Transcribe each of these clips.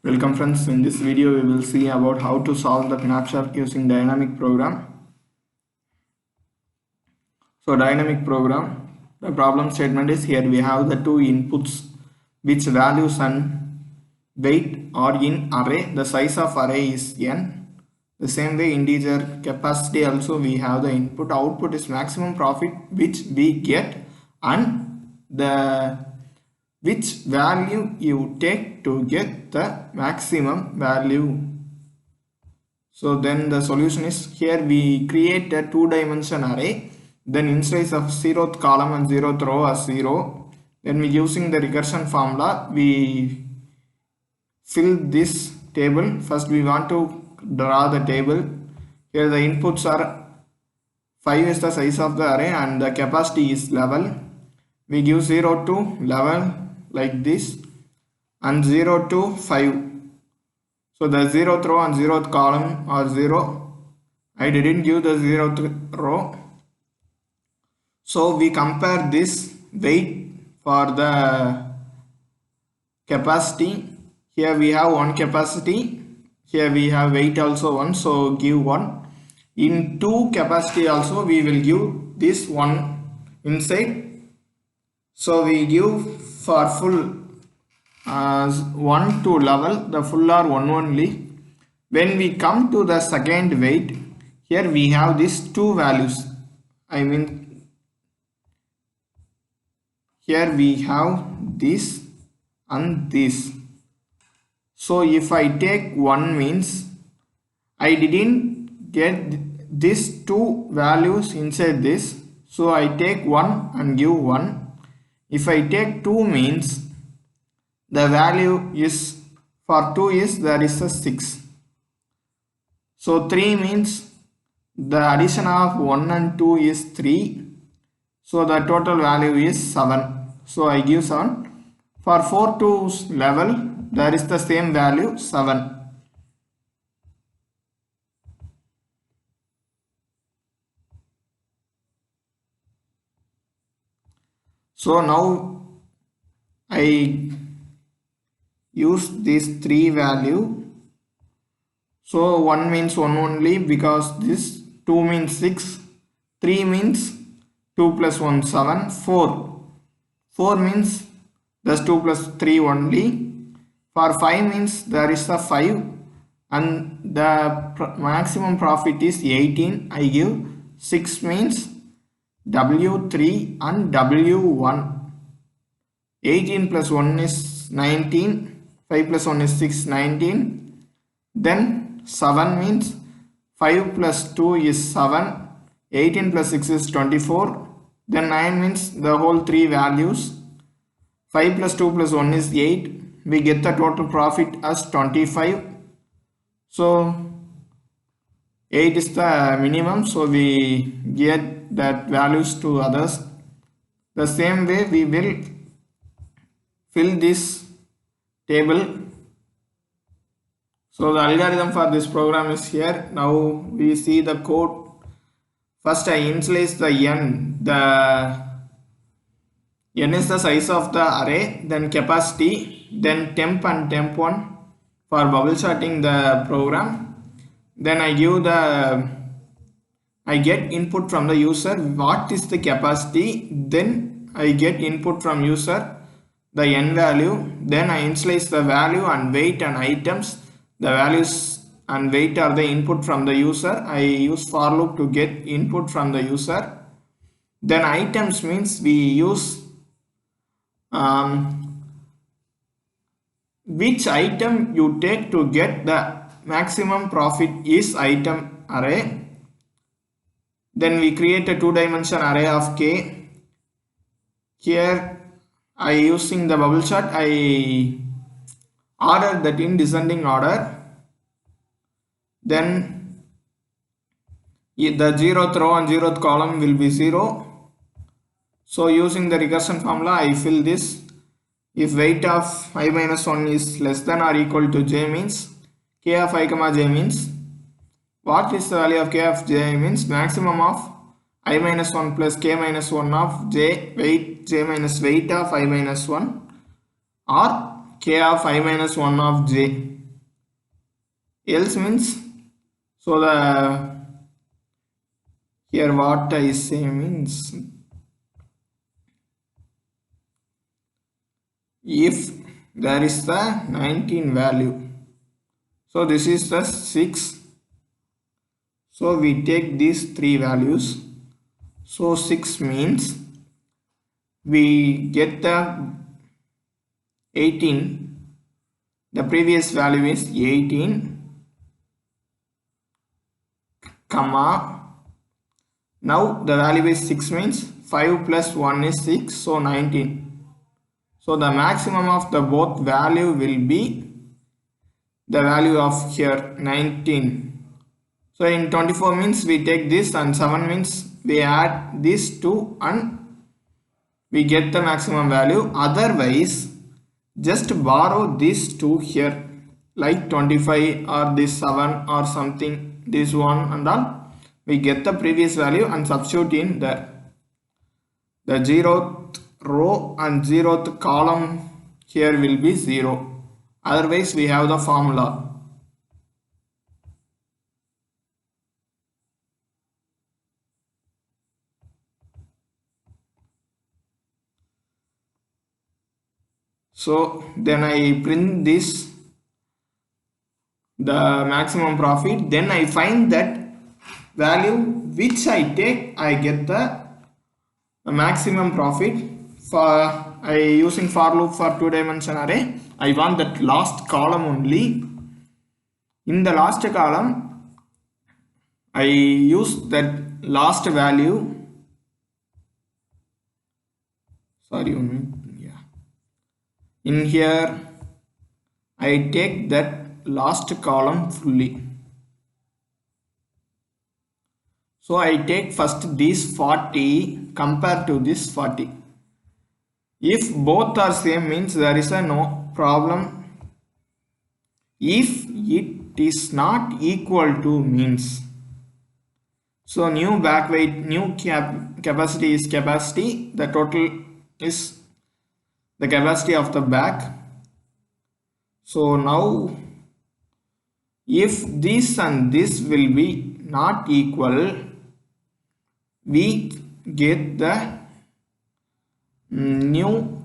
Welcome friends, in this video we will see about how to solve the Knapshark using dynamic program. So dynamic program, the problem statement is here we have the two inputs which values and weight are in array. The size of array is n. The same way integer capacity also we have the input, output is maximum profit which we get and the which value you take to get the maximum value. So then the solution is here we create a two-dimension array, then instead of 0th column and 0th row as 0, then we using the recursion formula we fill this table. First we want to draw the table. Here the inputs are 5 is the size of the array and the capacity is level. We give 0 to level like this and 0 to 5. So the 0th row and 0th column are 0. I didn't give the 0th row. So we compare this weight for the capacity. Here we have one capacity. Here we have weight also one. So give 1. In 2 capacity also we will give this 1 inside. So we give for full as 1 to level, the full are 1 only. When we come to the second weight, here we have these two values. Here we have this and this. So if I take 1 means I didn't get these two values inside this. So I take 1 and give 1. If I take 2 means the value is for 2 is there is a 6. So 3 means the addition of 1 and 2 is 3. So the total value is 7. So I give 7. For 4 to level there is the same value 7. So now I use this 3 value. So 1 means 1 only because this 2 means 6, 3 means 2 plus 1 7, 4. 4 means that's 2 plus 3 only. For 5 means there is a 5 and the maximum profit is 18. I give 6 means W3 and W1. 18 plus 1 is 19. 5 plus 1 is 6, 19. Then 7 means 5 plus 2 is 7. 18 plus 6 is 24. Then 9 means the whole 3 values. 5 plus 2 plus 1 is 8. We get the total profit as 25. So 8 is the minimum. So we get that values to others. The same way we will fill this table. So the algorithm for this program is here. Now we see the code. First I initialize the n. The n is the size of the array, then capacity, then temp and temp1 for bubble sorting the program. Then I get input from the user what is the capacity, then I get input from user the n value, then I initialize the value and weight and items. The values and weight are the input from the user. I use for loop to get input from the user. Then items means we use which item you take to get the maximum profit is item array. Then we create a two-dimension array of k. Here I using the bubble chart, I order that in descending order. Then the 0th row and 0th column will be 0. So using the recursion formula I fill this. If weight of I minus 1 is less than or equal to j means k of I comma j means what is the value of k of j means maximum of I minus 1 plus k minus 1 of j weight j minus weight of I minus 1 or k of I minus 1 of j. Else means, so the here what I say means, if there is the 19 value, so this is the 6, so we take these three values, so 6 means we get the 18, the previous value is 18, comma, now the value is 6 means 5 plus 1 is 6, so 19. So the maximum of the both value will be the value of here 19. So in 24 means we take this, and 7 means we add these two and we get the maximum value. Otherwise, just borrow these two here, like 25 or this 7 or something, this one and all. We get the previous value and substitute in there. The 0th row and 0th column here will be 0. Otherwise, we have the formula. So then I print this, the maximum profit, then I find that value which I take, I get the maximum profit. For I using for loop for 2-dimensional array, I want that last column only. In the last column, I use that last value. Sorry, yeah. In here, I take that last column fully. So I take first this 40 compared to this 40. If both are same means there is a no problem. If it is not equal to means, so new back weight, new capacity is capacity, the total is the capacity of the back. So now if this and this will be not equal, we get the new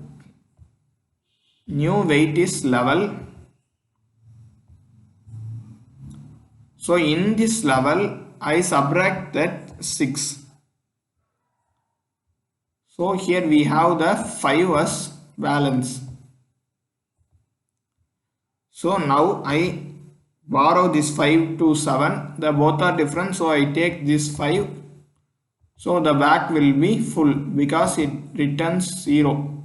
weight is level. So in this level I subtract that 6. So here we have the 5 as balance. So now I borrow this 5 to 7, the both are different, so I take this 5. So the back will be full because it returns 0.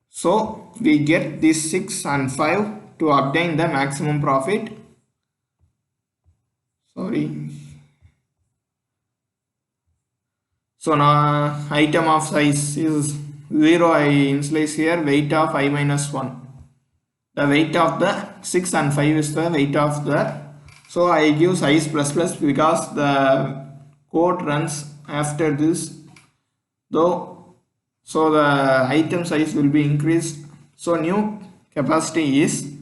So we get this 6 and 5 to obtain the maximum profit. Sorry. So now item of size is 0. I initialize here weight of I minus 1. The weight of the 6 and 5 is the weight of the. So I give size plus plus because the code runs after this, though, so the item size will be increased. So new capacity is,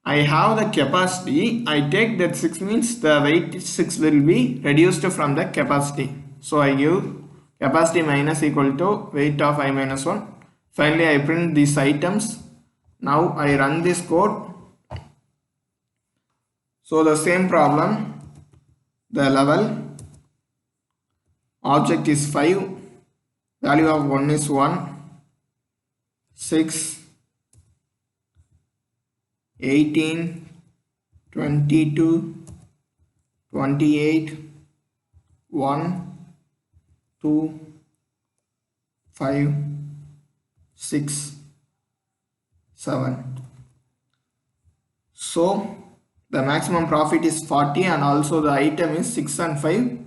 I have the capacity, I take that 6 means the weight 6 will be reduced from the capacity. So I give capacity minus equal to weight of I minus 1. Finally I print these items. Now I run this code. So the same problem, the level, object is 5, value of 1 is 1, 6, 18, 22, 28, 1, 2, 5, 6, 7. So the maximum profit is 40 and also the item is 6 and 5.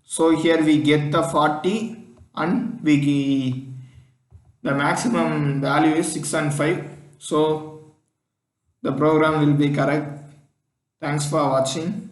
So here we get the 40 and the maximum value is 6 and 5. So the program will be correct. Thanks for watching.